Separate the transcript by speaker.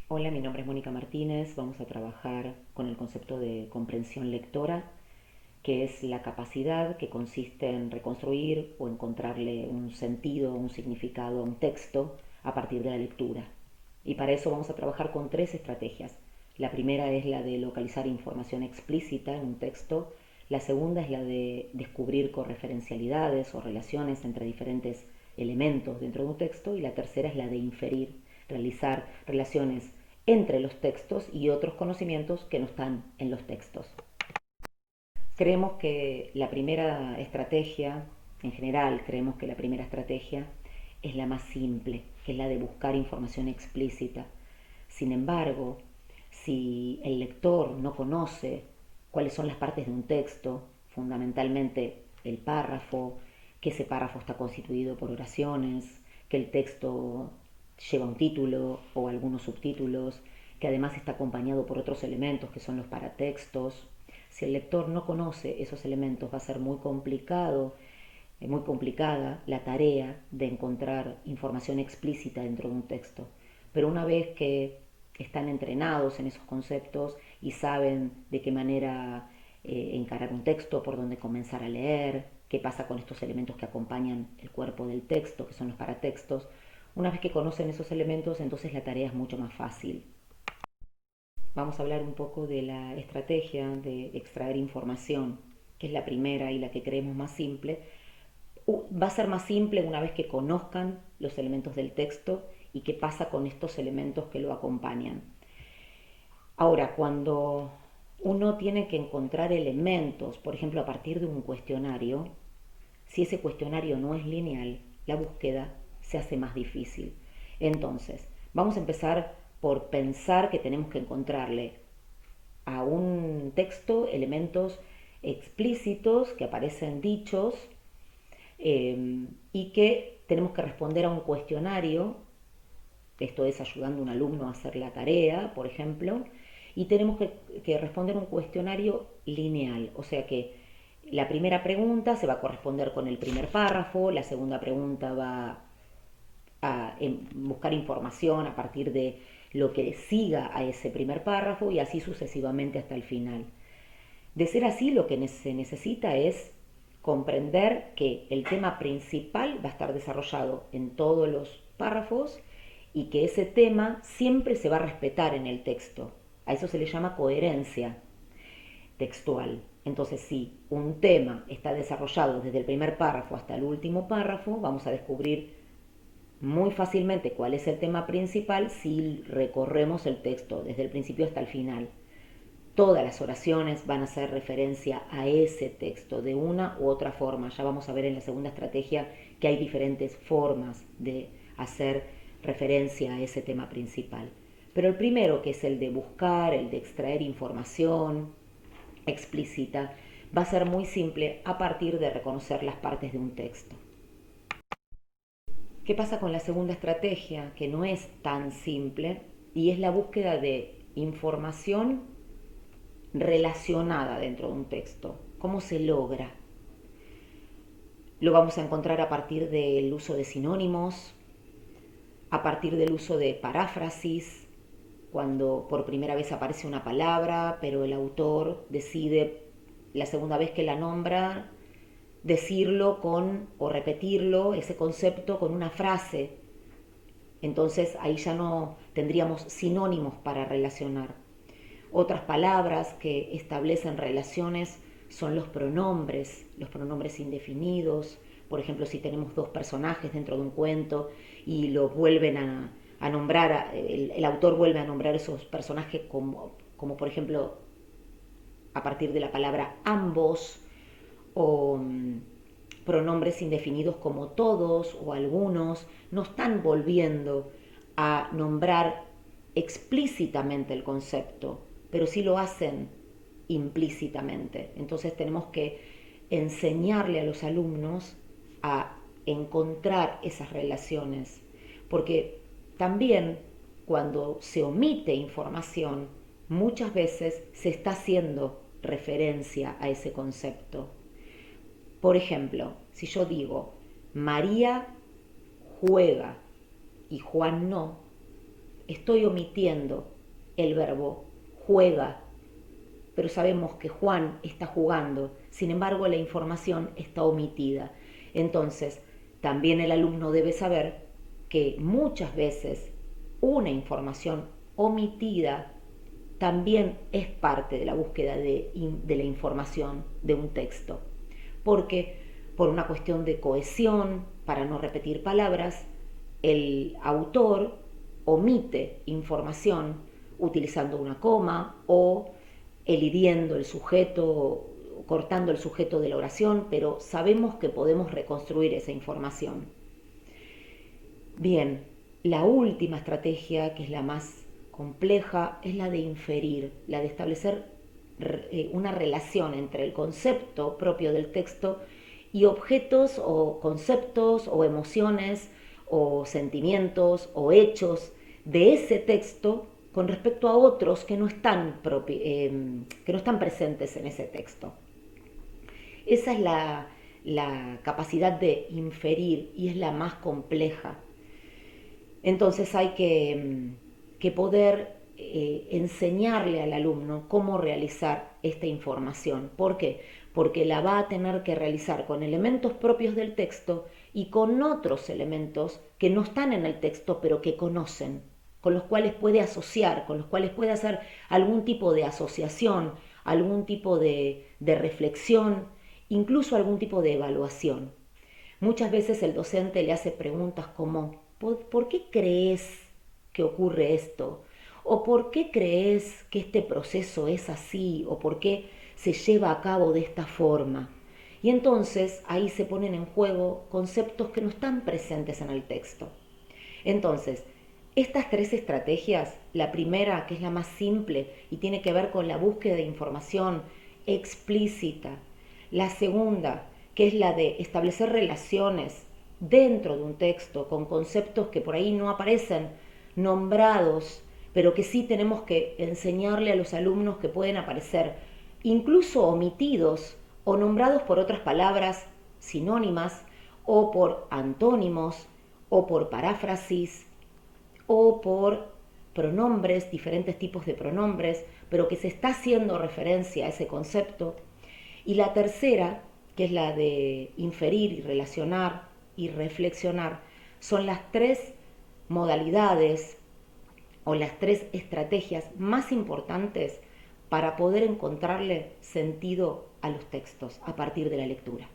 Speaker 1: Hola, mi nombre es Mónica Martínez. Vamos a trabajar con el concepto de comprensión lectora, que es la capacidad que consiste en reconstruir o encontrarle un sentido, un significado a un texto a partir de la lectura. Y para eso vamos a trabajar con tres estrategias. La primera es la de localizar información explícita en un texto. La segunda es la de descubrir correferencialidades o relaciones entre diferentes elementos dentro de un texto. Y la tercera es la de inferir, realizar relaciones entre los textos y otros conocimientos que no están en los textos. Creemos que la primera estrategia, en general creemos que la primera estrategia es la más simple, que es la de buscar información explícita. Sin embargo, si el lector no conoce cuáles son las partes de un texto, fundamentalmente el párrafo, que ese párrafo está constituido por oraciones, que el texto lleva un título o algunos subtítulos, que además está acompañado por otros elementos que son los paratextos. Si el lector no conoce esos elementos, va a ser muy complicada la tarea de encontrar información explícita dentro de un texto. Pero una vez que están entrenados en esos conceptos y saben de qué manera encarar un texto, por dónde comenzar a leer, qué pasa con estos elementos que acompañan el cuerpo del texto, que son los paratextos, una vez que conocen esos elementos, entonces la tarea es mucho más fácil. Vamos a hablar un poco de la estrategia de extraer información, que es la primera y la que creemos más simple. Va a ser más simple una vez que conozcan los elementos del texto y qué pasa con estos elementos que lo acompañan. Ahora, cuando uno tiene que encontrar elementos, por ejemplo, a partir de un cuestionario, si ese cuestionario no es lineal, la búsqueda se hace más difícil. Entonces, vamos a empezar por pensar que tenemos que encontrarle a un texto elementos explícitos que aparecen dichos y que tenemos que responder a un cuestionario. Esto es ayudando a un alumno a hacer la tarea, por ejemplo, y tenemos que responder un cuestionario lineal, o sea que la primera pregunta se va a corresponder con el primer párrafo, la segunda pregunta va a buscar información a partir de lo que siga a ese primer párrafo y así sucesivamente hasta el final. De ser así, lo que se necesita es comprender que el tema principal va a estar desarrollado en todos los párrafos y que ese tema siempre se va a respetar en el texto. A eso se le llama coherencia textual. Entonces, si un tema está desarrollado desde el primer párrafo hasta el último párrafo, vamos a descubrir muy fácilmente cuál es el tema principal si recorremos el texto desde el principio hasta el final. Todas las oraciones van a hacer referencia a ese texto de una u otra forma. Ya vamos a ver en la segunda estrategia que hay diferentes formas de hacer referencia a ese tema principal. Pero el primero, que es el de buscar, el de extraer información explícita, va a ser muy simple a partir de reconocer las partes de un texto. ¿Qué pasa con la segunda estrategia, que no es tan simple, y es la búsqueda de información relacionada dentro de un texto? ¿Cómo se logra? Lo vamos a encontrar a partir del uso de sinónimos, a partir del uso de paráfrasis, cuando por primera vez aparece una palabra, pero el autor decide la segunda vez que la nombra decirlo con o repetirlo, ese concepto, con una frase. Entonces ahí ya no tendríamos sinónimos para relacionar. Otras palabras que establecen relaciones son los pronombres indefinidos. Por ejemplo, si tenemos dos personajes dentro de un cuento y los vuelven a nombrar, el autor vuelve a nombrar esos personajes como por ejemplo a partir de la palabra ambos o pronombres indefinidos como todos o algunos, no están volviendo a nombrar explícitamente el concepto, pero sí lo hacen implícitamente. Entonces tenemos que enseñarle a los alumnos a encontrar esas relaciones, porque también cuando se omite información, muchas veces se está haciendo referencia a ese concepto. Por ejemplo, si yo digo María juega y Juan no, estoy omitiendo el verbo juega, pero sabemos que Juan está jugando, sin embargo la información está omitida. Entonces, también el alumno debe saber que muchas veces una información omitida también es parte de la búsqueda de la información de un texto. Porque por una cuestión de cohesión, para no repetir palabras, el autor omite información utilizando una coma o elidiendo el sujeto, cortando el sujeto de la oración, pero sabemos que podemos reconstruir esa información. Bien, la última estrategia, que es la más compleja, es la de inferir, la de establecer una relación entre el concepto propio del texto y objetos o conceptos o emociones o sentimientos o hechos de ese texto con respecto a otros que no están, que no están presentes en ese texto. Esa es la capacidad de inferir y es la más compleja. Entonces hay que poder enseñarle al alumno cómo realizar esta información. ¿Por qué? Porque la va a tener que realizar con elementos propios del texto y con otros elementos que no están en el texto pero que conocen, con los cuales puede asociar, con los cuales puede hacer algún tipo de asociación, algún tipo de reflexión, incluso algún tipo de evaluación. Muchas veces el docente le hace preguntas como ¿por qué crees que ocurre esto? ¿O por qué crees que este proceso es así? ¿O por qué se lleva a cabo de esta forma? Y entonces ahí se ponen en juego conceptos que no están presentes en el texto. Entonces, estas tres estrategias, la primera, que es la más simple y tiene que ver con la búsqueda de información explícita, la segunda, que es la de establecer relaciones dentro de un texto con conceptos que por ahí no aparecen nombrados, pero que sí tenemos que enseñarle a los alumnos que pueden aparecer, incluso omitidos o nombrados por otras palabras sinónimas o por antónimos o por paráfrasis o por pronombres, diferentes tipos de pronombres, pero que se está haciendo referencia a ese concepto. Y la tercera, que es la de inferir y relacionar y reflexionar, son las tres modalidades o las tres estrategias más importantes para poder encontrarle sentido a los textos a partir de la lectura.